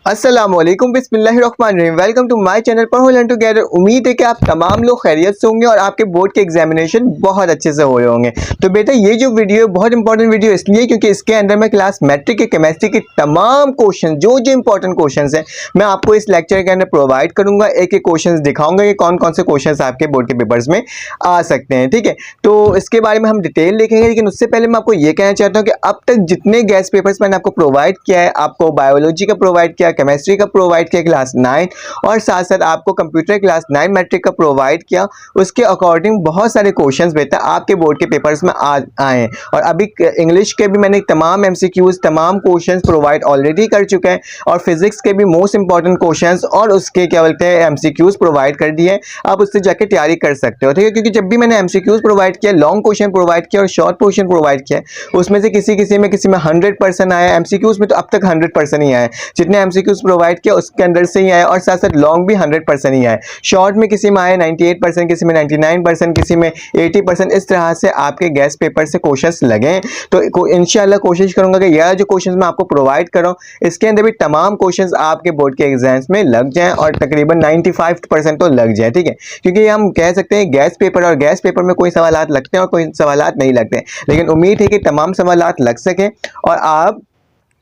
अस्सलामुअलैकुम बिस्मिल्लाहिर्रहमानिर्रहीम। Welcome to my channel पर लर्न टुगेदर। उम्मीद है कि आप तमाम लोग खैरियत से होंगे और आपके बोर्ड के एग्जामिनेशन बहुत अच्छे से हो रहे होंगे। तो बेटा ये जो वीडियो है बहुत इंपॉर्टेंट वीडियो इसलिए क्योंकि इसके अंदर मैं क्लास मैट्रिक के केमिस्ट्री के तमाम क्वेश्चन जो इंपॉर्टेंट क्वेश्चन हैं मैं आपको इस लेक्चर के अंदर प्रोवाइड करूंगा। एक एक क्वेश्चन दिखाऊंगा कि कौन कौन से क्वेश्चन आपके बोर्ड के पेपर्स में आ सकते हैं। ठीक है, तो इसके बारे में हम डिटेल देखेंगे, लेकिन उससे पहले मैं आपको ये कहना चाहता हूँ कि अब तक जितने गैस पेपर्स मैंने आपको प्रोवाइड किया है, आपको बायोलॉजी का प्रोवाइड किया, केमिस्ट्री का प्रोवाइड किया क्लास 9 और साथ साथ आपको कंप्यूटर क्लास 9 मैट्रिक का प्रोवाइड किया, उसके अकॉर्डिंग बहुत सारे क्वेश्चंस बेटा आपके बोर्ड के पेपर्स में आए हैं। और अभी इंग्लिश के भी मैंने तमाम एमसीक्यूज तमाम क्वेश्चंस प्रोवाइड ऑलरेडी कर चुके हैं और फिजिक्स के भी मोस्ट इंपॉर्टेंट क्वेश्चंस और उसके क्या बोलते हैं एमसीक्यूज प्रोवाइड कर दिए हैं। आप उससे जाके तैयारी कर सकते हो। ठीक है, क्योंकि जब भी मैंने एमसीक्यूज प्रोवाइड किया, लॉन्ग क्वेश्चन प्रोवाइड किया और शॉर्ट क्वेश्चन प्रोवाइड किया, उसमें से किसी में 100% आया। एमसीक्यूज में तो अब तक 100% ही आया, जितने एमसीक्यूज प्रोवाइड किया उसके अंदर से ही आया और साथ साथ लॉन्ग भी 100% ही आया। शॉर्ट में किसी में आया 98%, किसी में 99%, किसी में 80%। इस तरह से आपके गैस पेपर से क्वेश्चंस लगे। तो इंशाल्लाह कोशिश करूंगा कि यह जो क्वेश्चंस मैं आपको प्रोवाइड कर रहा हूं इसके अंदर भी तमाम क्वेश्चंस आपके बोर्ड के एग्जाम्स में लग जाएं और तकरीबन 95% तो लग जाए। ठीक है, क्योंकि हम कह सकते हैं गैस पेपर और गैस पेपर में कोई सवालात लगते हैं और कोई सवालात नहीं लगते, लेकिन उम्मीद है कि तमाम सवालात लग सके और आप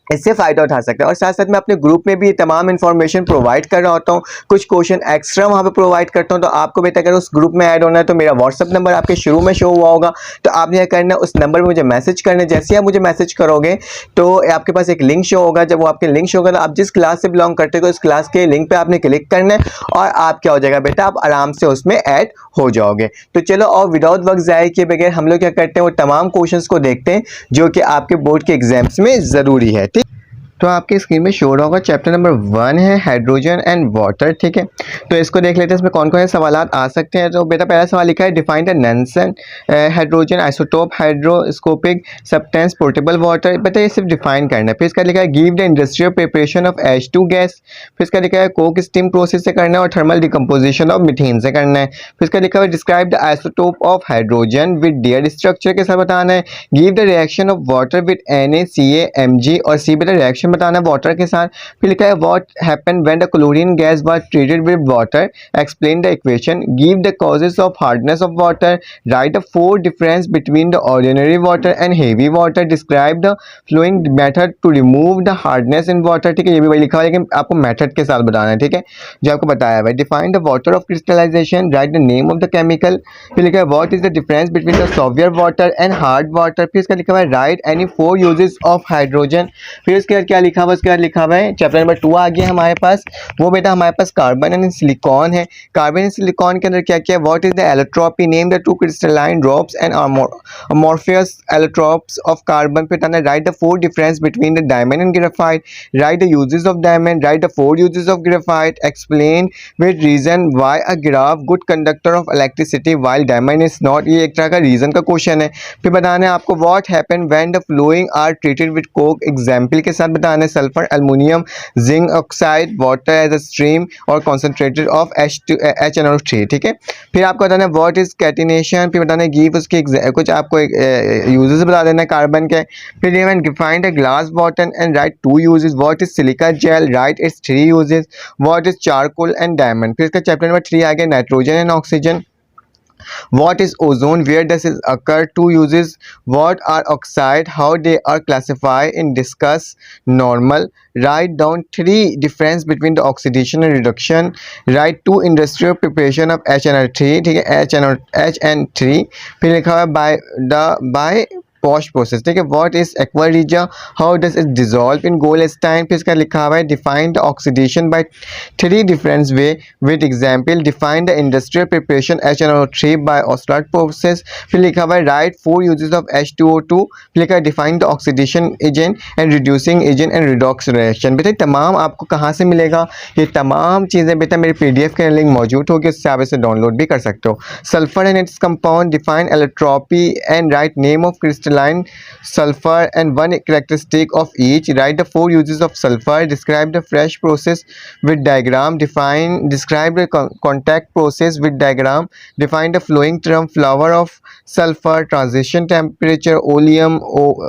इससे फायदा उठा सकते हैं। और साथ साथ मैं अपने ग्रुप में भी ये तमाम इन्फॉर्मेशन प्रोवाइड कर रहा होता हूँ, कुछ क्वेश्चन एक्स्ट्रा वहाँ पे प्रोवाइड करता हूँ। तो आपको बेटा अगर उस ग्रुप में ऐड होना है तो मेरा व्हाट्सअप नंबर आपके शुरू में शो हुआ होगा, तो आपने क्या करना है उस नंबर पर मुझे मैसेज करना है। जैसे ही आप मुझे मैसेज करोगे तो आपके पास एक लिंक शो होगा। जब वो आपके लिंक शो होगा तो आप जिस क्लास से बिलोंग करते हो उस क्लास के लिंक पर आपने क्लिक करना है और आप क्या हो जाएगा बेटा, आप आराम से उसमें ऐड हो जाओगे। तो चलो और विदाउट वक्त ज़ाया किए बगैर हम लोग क्या करते हैं वो तमाम क्वेश्चंस को देखते हैं जो कि आपके बोर्ड के एग्जाम्स में ज़रूरी है। ठीक, तो आपके स्क्रीन में शो होगा चैप्टर नंबर 1 है हाइड्रोजन एंड वाटर। ठीक है, तो इसको देख लेते हैं इसमें कौन कौन से सवाल आ सकते हैं। तो बेटा पहला सवाल लिखा है define the non hydrogen isotope hydroscopic substance portable water. बेटा ये सिर्फ डिफाइन करना है। फिर इसका लिखा है give the industrial preparation of H2 gas. फिर इसका लिखा है कोक स्टीम प्रोसेस से करना है और थर्मल डिकम्पोजिशन ऑफ मीथेन से करना है। फिर इसका लिखा है describe the isotope of hydrogen with their structure के साथ बताना है। Give the reaction of water with NaCl और सी बेटा रिएक्शन बताना है वाटर के साथ। फिर लिखा है what happened when the chlorine gas was treated with water, explain the equation, give the causes of hardness of water, write the 4 difference between the ordinary water and heavy water, describe the flowing method to remove the hardness in water. ठीक है, ये भी वही लिखा हुआ है लेकिन आपको मेथड के साथ बताना है। ठीक है, जो आपको बताया है। Define the water of crystallization, write the name of the chemical. फिर लिखा है what is the difference between the software water and hard water. फिर इसका लिखा हुआ है write any 4 uses of hydrogen. फिर इसके बाद क्या लिखा हुआ, उसके बाद लिखा हुआ है चैप्टर नंबर 2 आ गया हमारे पास। वो बेटा हमारे पास कार्बन एंड सिलिकॉन है। कार्बन एंड सिलिकॉन के अंदर क्या क्या है, what is the allotropy, name the 2 crystalline drops and amorphous allotropes of carbon. फिर कहना है write the 4 difference between the diamond and graphite, write the uses of diamond, write the 4 uses of graphite, explain with reason why a graph good conductor of electricity while diamond is not. ये एक तरह का reason का question है। फिर बताना है आपको what happen when the flowing are treated with coke, example के साथ बताना है sulphur aluminium zinc oxide water as a stream और कॉन्सेंट्रेटेड ऑफ HNO3। ठीक है, फिर आपको बताना है व्हाट इज कैटिनेशन। फिर बताना है गिव उसके कुछ आपको यूजेस बता देना है कार्बन के। फिर define the glass bottle and right 2 uses, what is silica gel, right it's 3 uses, what is charcoal and diamond. फिर इसका चैप्टर नंबर 3 आ गया nitrogen and oxygen. What is ozone? Where does it occur? 2 uses. What are oxide? How they are classified in discuss normal. Write down 3 difference between the oxidation and reduction. Write 2 industrial preparation of HNO3. ठीक है, HN3। फिर लिखा हुआ by posh process. ठीक है, what is aqua regia, how does it dissolve in Goldstein. फिर इसका लिखा हुआ है define the oxidation by 3 different way with example, define the industrial preparation HNO3 by Ostwald process. फिर लिखा हुआ है राइट 4 यूजेस ऑफ H2O2। फिर लिखा है define the oxidation agent and reducing agent and redox reaction. बेटा तमाम आपको कहाँ से मिलेगा, ये तमाम चीज़ें बेटा मेरे PDF के लिंक मौजूद होगी, उससे आप इसे डाउनलोड भी कर सकते हो। Sulphur and its compound, define allotropy and write name of crystalline sulfur and 1 characteristic of each. Write the 4 uses of sulfur. Describe the fresh process with diagram. Describe the contact process with diagram. Define the flowing term flower of sulfur, transition temperature, oleum,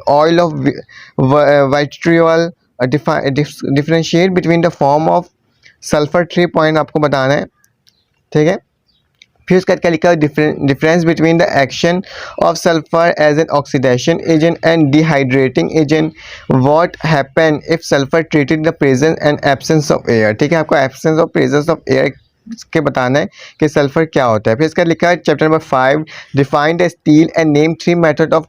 oil of vitriol, differentiate between the form of sulphur 3 point आपको बताना है, ठीक है। फिर उसका क्या लिखा है, difference between the action of sulphur as an oxidation agent and dehydrating agent, what happen if sulphur treated the presence and absence of air, ठीक है। आपको एब्सेंस और प्रेजेंस ऑफ एयर के बताना है कि सल्फर क्या होता है। फिर इसका लिखा है chapter number 5, define the steel and name 3 method of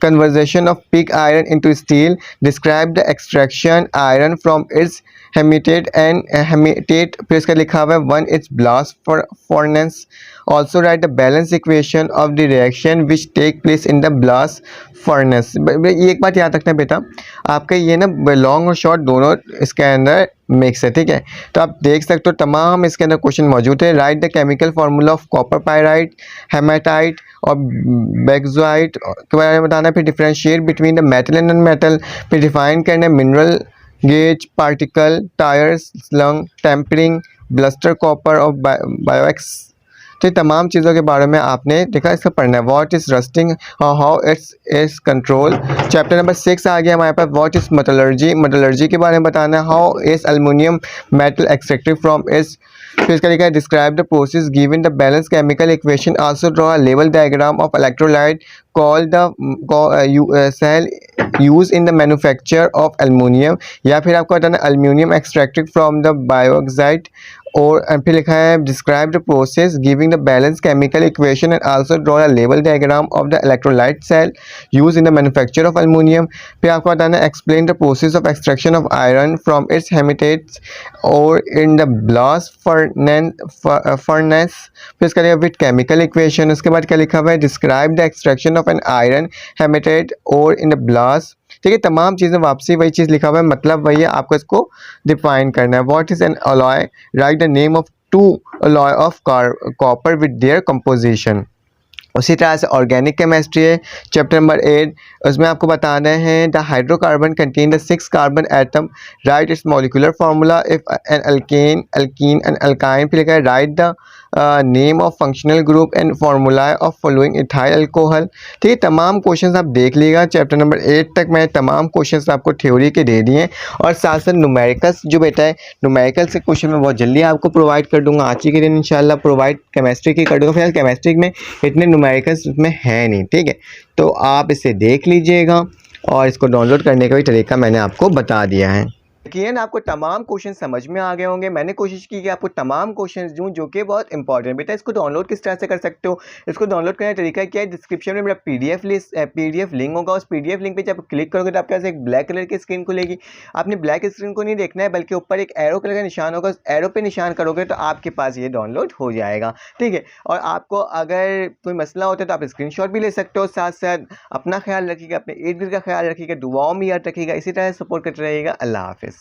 conversion of pig iron into steel, describe the extraction iron from its haematite and haematite. फिर इसका लिखा हुआ है 1 its blast furnace, also write the balance equation of the reaction which take place in the blast furnace। ये एक बात याद रखना बेटा, आपका ये ना लॉन्ग और शॉर्ट दोनों इसके अंदर मिक्स है, ठीक है। तो आप देख सकते हो तमाम इसके अंदर क्वेश्चन मौजूद है। Write the chemical formula of copper pyrite, hematite और बेक्सोइट के बारे में बताना है। फिर differentiate between the metal and non metal, फिर डिफाइन करना है mineral, gauge, particle, tyres, slag, tempering, blister copper और बायोएक्स। तो ये तमाम चीज़ों के बारे में आपने देखा, इसका पढ़ना है। What is rusting, how its is control. Chapter number 6 आ गया हमारे पास, व्हाट इज़ मेटलर्जी, मेटलर्जी के बारे में बताना है। How is aluminium metal extracted from its. फिर इसका लिखा है describe the process given the balance chemical equation, also draw a level diagram of electrolyte, call the cell use in the manufacture of aluminium, या फिर आपको बताना aluminium extracted from the बायोक्साइड। और फिर लिखा है describe the process giving the balance chemical equation and also draw a level diagram of the electrolyte cell use in the manufacture of aluminium. फिर आपको बताना है explain the process of extraction of iron from its haematites और in the blast furnace. फिर इसका लिखा with chemical equation. उसके बाद क्या लिखा हुआ है describe the extraction of an iron haematite और इन द ब्लास्ट, ठीक है। तमाम चीज़ें वापसी वही चीज़ लिखा हुआ है, मतलब वही है, आपको इसको डिफाइन करना है। What is an alloy, write the name of 2 alloy of copper with their composition. उसी तरह से ऑर्गेनिक केमिस्ट्री है चैप्टर नंबर 8, उसमें आपको बताना है the hydrocarbon contain the 6 carbon atom, write its molecular formula if an alkane alkene and alkyne. फिर लिखा है write the name of functional group and formula of following ethyl alcohol, ठीक है। तमाम क्वेश्चंस आप देख लीजिएगा, चैप्टर नंबर 8 तक मैं तमाम क्वेश्चंस आपको थ्योरी के दे दिए और साथ साथ न्यूमेरिकल्स जो बेटा है, न्यूमेरिकल से क्वेश्चन मैं बहुत जल्दी आपको प्रोवाइड कर दूंगा। आज ही के दिन इंशाल्लाह प्रोवाइड केमिस्ट्री की कर दूंगा। फिलहाल केमिस्ट्री में इतने न्यूमेरिकल्स उसमें है नहीं, ठीक है। तो आप इसे देख लीजिएगा और इसको डाउनलोड करने का भी तरीका मैंने आपको बता दिया है। यकीन आपको तमाम क्वेश्चन समझ में आ गए होंगे। मैंने कोशिश की कि आपको तमाम क्वेश्चंस दूं जो कि बहुत इंपॉर्टेंट। बेटा इसको डाउनलोड किस तरह से कर सकते हो, इसको डाउनलोड करने का तरीका क्या है, डिस्क्रिप्शन में मेरा पीडीएफ लिंक होगा। उस पीडीएफ लिंक पे जब क्लिक करोगे तो आपके पास एक ब्लैक कलर की स्क्रीन खुलेगी। आपने ब्लैक स्क्रीन को नहीं देखना है, बल्कि ऊपर एक एरो कलर का निशान होगा, उस एरो पे निशान करोगे तो आपके पास ये डाउनलोड हो जाएगा, ठीक है। और आपको अगर कोई मसला होता है तो आप स्क्रीनशॉट भी ले सकते हो। साथ साथ अपना ख्याल रखिएगा, अपने इर्द गिर्द का ख्याल रखिएगा, दुआओं में याद रखिएगा। इसी तरह सपोर्ट करते रहिएगा। अल्लाह हाफिज़।